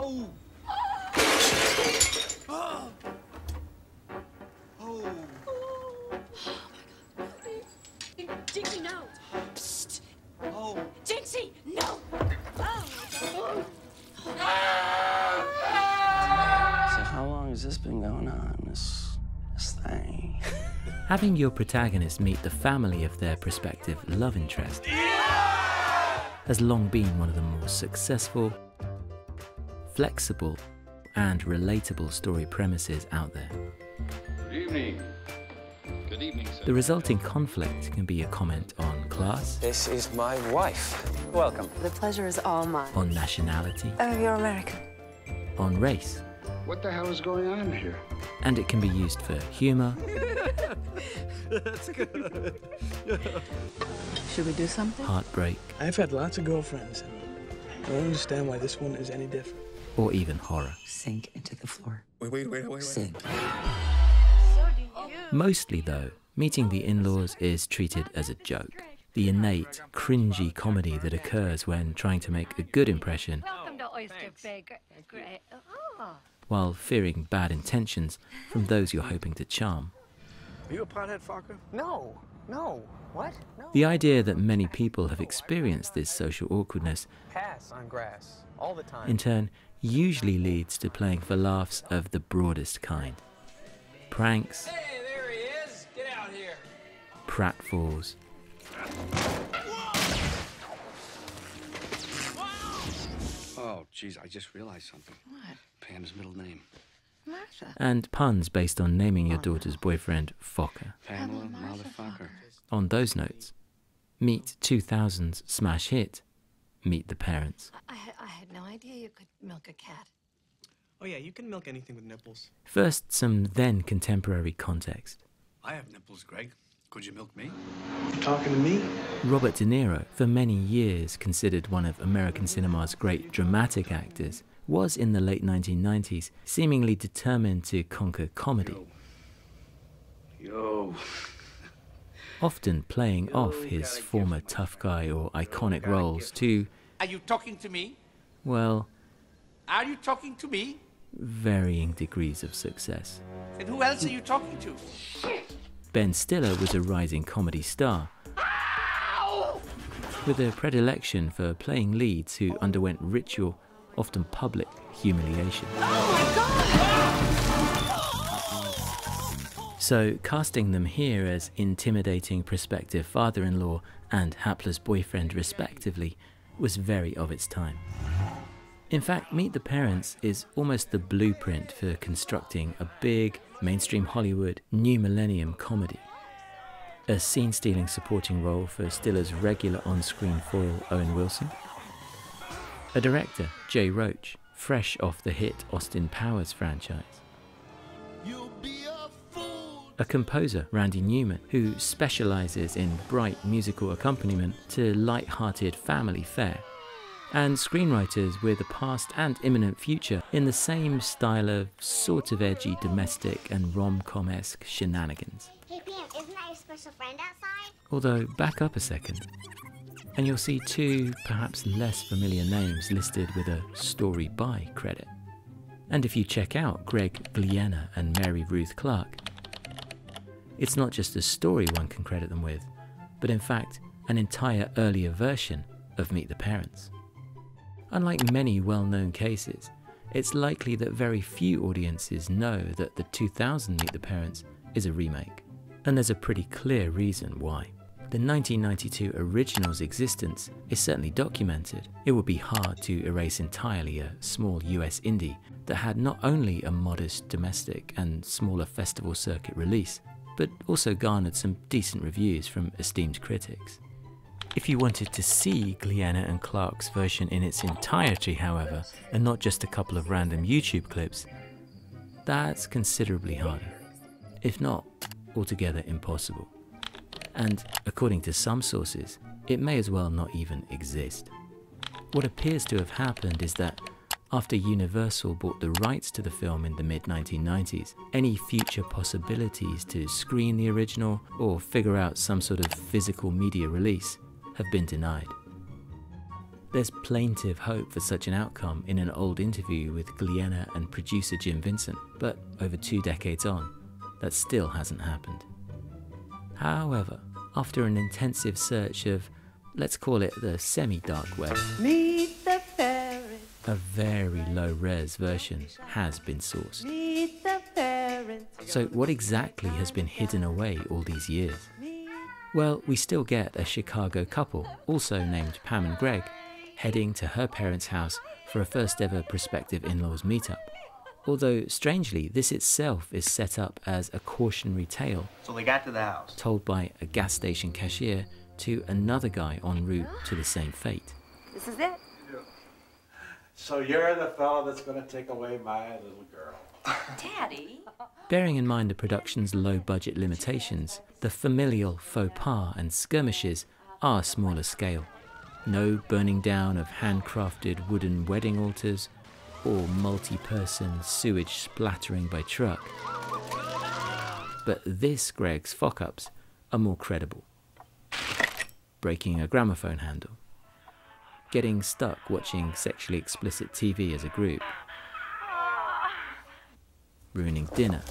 Oh! Oh! Oh! Jinxie, no! Psst! Oh! Jinxie, no! Oh! So how long has this been going on, this thing? Having your protagonist meet the family of their prospective love interest has long been one of the more successful, flexible, and relatable story premises out there. Good evening. Good evening, sir. The resulting conflict can be a comment on class. This is my wife. Welcome. The pleasure is all mine. On nationality. Oh, you're American. On race. What the hell is going on here? And it can be used for humour. That's good. Should we do something? Heartbreak. I've had lots of girlfriends, and I don't understand why this one is any different. Or even horror. Sink into the floor. Wait. Sink. Mostly, though, meeting the in-laws is treated as a joke. The innate, cringy comedy that occurs when trying to make a good impression Welcome to Oyster Bay. Great. Oh. while fearing bad intentions from those you're hoping to charm. Are you a pothead, fucker? No. What? No. The idea that many people have experienced this social awkwardness, Pass on grass all the time. in turn, usually leads to playing for laughs of the broadest kind. Pranks, Hey, there he is! Get out here! pratfalls, Oh, geez, I just realized something. What? Pam's middle name. Martha. and puns based on naming your daughter's boyfriend Fokker. Pamela motherfucker. On those notes, meet 2000's smash hit, Meet the Parents. I had no idea you could milk a cat. Oh yeah, you can milk anything with nipples. First, some then contemporary context. I have nipples, Greg. Could you milk me? You talking to me? Robert De Niro, for many years considered one of American cinema's great dramatic actors, was in the late 1990s seemingly determined to conquer comedy, Yo. often playing off his former tough guy or iconic roles to, Are you talking to me? well, Are you talking to me? varying degrees of success. And who else are you talking to? Ben Stiller was a rising comedy star, with a predilection for playing leads who underwent ritual, often public, humiliation. So casting them here as intimidating prospective father-in-law and hapless boyfriend respectively was very of its time. In fact, Meet the Parents is almost the blueprint for constructing a big, mainstream Hollywood, new millennium comedy. A scene-stealing supporting role for Stiller's regular on-screen foil Owen Wilson. A director, Jay Roach, fresh off the hit Austin Powers franchise. A composer, Randy Newman, who specializes in bright musical accompaniment to light-hearted family fare. And screenwriters with a past and imminent future in the same style of sort of edgy domestic and rom-com-esque shenanigans. Hey Pam, isn't that your special friend outside? Although, back up a second, and you'll see two perhaps less familiar names listed with a story by credit. And if you check out Greg Gliena and Mary Ruth Clark, it's not just a story one can credit them with, but in fact an entire earlier version of Meet the Parents. Unlike many well-known cases, it's likely that very few audiences know that the 2000 Meet the Parents is a remake. And there's a pretty clear reason why. The 1992 original's existence is certainly documented. It would be hard to erase entirely a small US indie that had not only a modest domestic and smaller festival circuit release, but also garnered some decent reviews from esteemed critics. If you wanted to see Gliena and Clark's version in its entirety, however, and not just a couple of random YouTube clips, that's considerably harder, if not altogether impossible. And according to some sources, it may as well not even exist. What appears to have happened is that after Universal bought the rights to the film in the mid-1990s, any future possibilities to screen the original or figure out some sort of physical media release have been denied. There's plaintive hope for such an outcome in an old interview with Gliena and producer Jim Vincent, but over 2 decades on, that still hasn't happened. However, after an intensive search of, let's call it the semi-dark web, Meet the fairy. a very low-res version has been sourced. Meet the fairy. So what exactly has been hidden away all these years? Well, we still get a Chicago couple, also named Pam and Greg, heading to her parents' house for a first ever prospective in-laws meetup. Although, strangely, this itself is set up as a cautionary tale. So they got to the house. Told by a gas station cashier to another guy en route to the same fate. This is it. So you're the fellow that's going to take away my little girl. Daddy. Bearing in mind the production's low-budget limitations, the familial faux pas and skirmishes are smaller scale. No burning down of handcrafted wooden wedding altars or multi-person sewage splattering by truck. But this Greg's fuck-ups are more credible. Breaking a gramophone handle. Getting stuck watching sexually explicit TV as a group. Ruining dinner.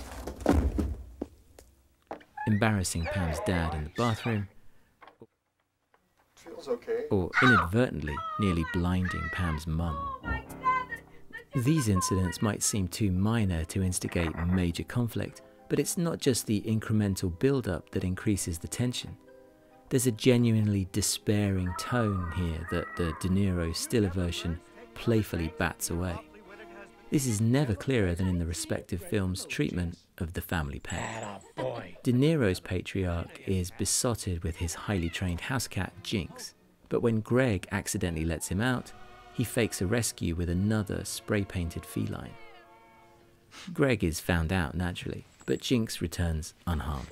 Embarrassing Pam's dad in the bathroom. Feels okay. Or inadvertently nearly blinding Pam's mum. These incidents might seem too minor to instigate major conflict, but it's not just the incremental build-up that increases the tension. There's a genuinely despairing tone here that the De Niro Stiller version playfully bats away. This is never clearer than in the respective films' treatment of the family pet. De Niro's patriarch is besotted with his highly trained house cat, Jinx, but when Greg accidentally lets him out, he fakes a rescue with another spray-painted feline. Greg is found out naturally, but Jinx returns unharmed.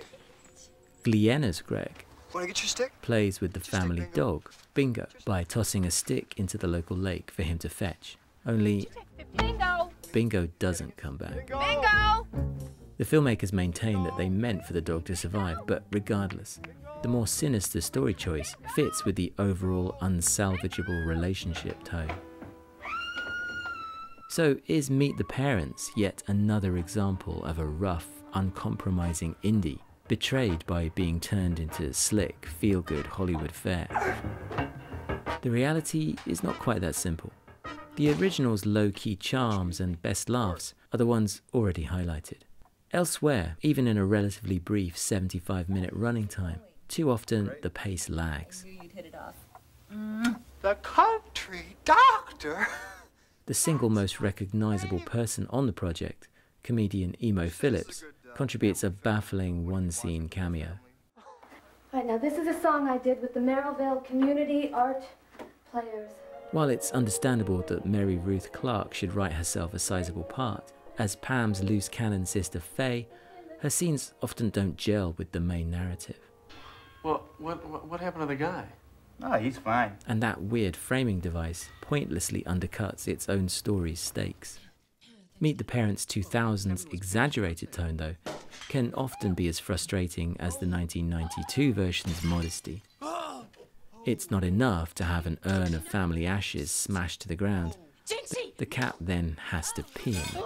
Gliena's Greg Want to get your stick? plays with the family dog, Bingo, by tossing a stick into the local lake for him to fetch. Only Bingo doesn't come back. Bingo! The filmmakers maintain that they meant for the dog to survive, but regardless, the more sinister story choice fits with the overall unsalvageable relationship tone. So is Meet the Parents yet another example of a rough, uncompromising indie betrayed by being turned into slick, feel-good Hollywood fare? The reality is not quite that simple. The original's low-key charms and best laughs are the ones already highlighted. Elsewhere, even in a relatively brief 75-minute running time, too often the pace lags. The country doctor. The single most recognisable person on the project, comedian Emo Phillips, contributes a baffling one-scene cameo. Right, now this is a song I did with the Merrillville Community Art Players. While it's understandable that Mary Ruth Clark should write herself a sizable part, as Pam's loose cannon sister Faye, her scenes often don't gel with the main narrative. Well, what happened to the guy? Oh, he's fine. And that weird framing device pointlessly undercuts its own story's stakes. Meet the Parents' 2000s exaggerated tone, though, can often be as frustrating as the 1992 version's modesty. It's not enough to have an urn of family ashes smashed to the ground. The cat then has to pee in it.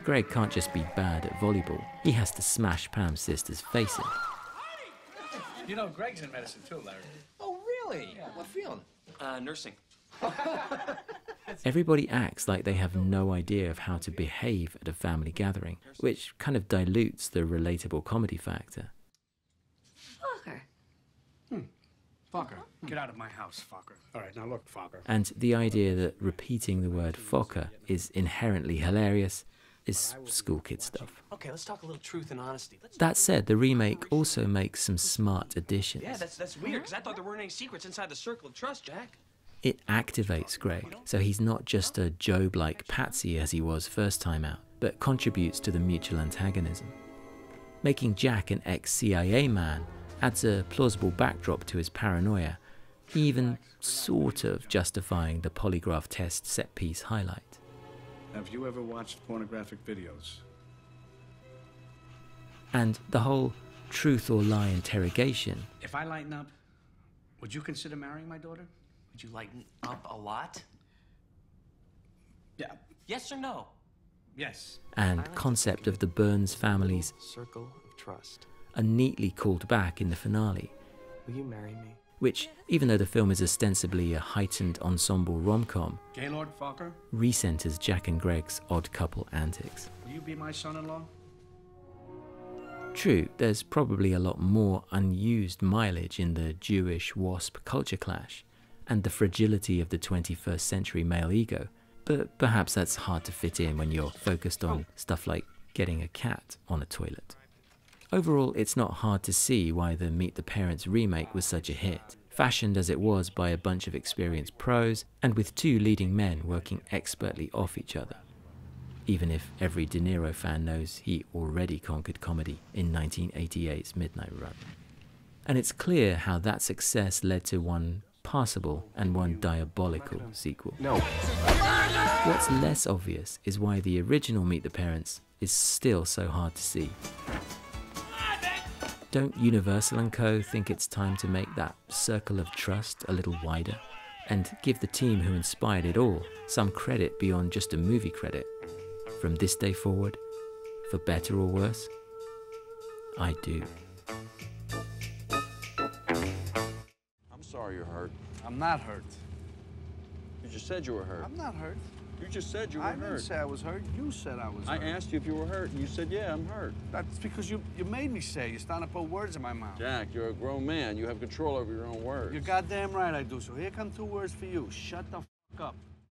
Greg can't just be bad at volleyball, he has to smash Pam's sister's face in. You know, Greg's in medicine too, Larry. Oh, really? Yeah. What field? Nursing. Everybody acts like they have no idea of how to behave at a family gathering, which kind of dilutes the relatable comedy factor. Fucker. Fucker. Get out of my house, fucker. All right, now look, Fokker. And the idea that repeating the word fucker is inherently hilarious is school kid stuff. Okay, let's talk a little truth and honesty. That said, the remake also makes some smart additions. Yeah, that's weird, because I thought there weren't any secrets inside the circle of trust, Jack. It activates Greg, so he's not just a Job-like patsy as he was first time out, but contributes to the mutual antagonism. Making Jack an ex-CIA man adds a plausible backdrop to his paranoia, even sort of justifying the polygraph test set-piece highlight. Have you ever watched pornographic videos? And the whole truth or lie interrogation If I lighten up, would you consider marrying my daughter? Would you lighten up a lot? Yeah. Yes or no? Yes. And concept of the Burns family's Circle of trust. are neatly called back in the finale, Will you marry me? which, even though the film is ostensibly a heightened ensemble rom-com, Gaylord Fokker, recenters Jack and Greg's odd couple antics. will you be my son-in-law? True, there's probably a lot more unused mileage in the Jewish wasp culture clash and the fragility of the 21st century male ego, but perhaps that's hard to fit in when you're focused on stuff like getting a cat on a toilet. Overall, it's not hard to see why the Meet the Parents remake was such a hit, fashioned as it was by a bunch of experienced pros and with two leading men working expertly off each other. Even if every De Niro fan knows he already conquered comedy in 1988's Midnight Run. And it's clear how that success led to one passable and one diabolical sequel. No. What's less obvious is why the original Meet the Parents is still so hard to see. Don't Universal & Co. think it's time to make that circle of trust a little wider and give the team who inspired it all some credit beyond just a movie credit? From this day forward, for better or worse? I do. I'm sorry you're hurt. I'm not hurt. You just said you were hurt. I'm not hurt. You just said you were I hurt. didn't say I was hurt. You said I was hurt. I asked you if you were hurt, and you said, yeah, I'm hurt. That's because you made me say it. You're starting to put words in my mouth. Jack, you're a grown man. You have control over your own words. You're goddamn right I do. So here come two words for you. Shut the fuck up.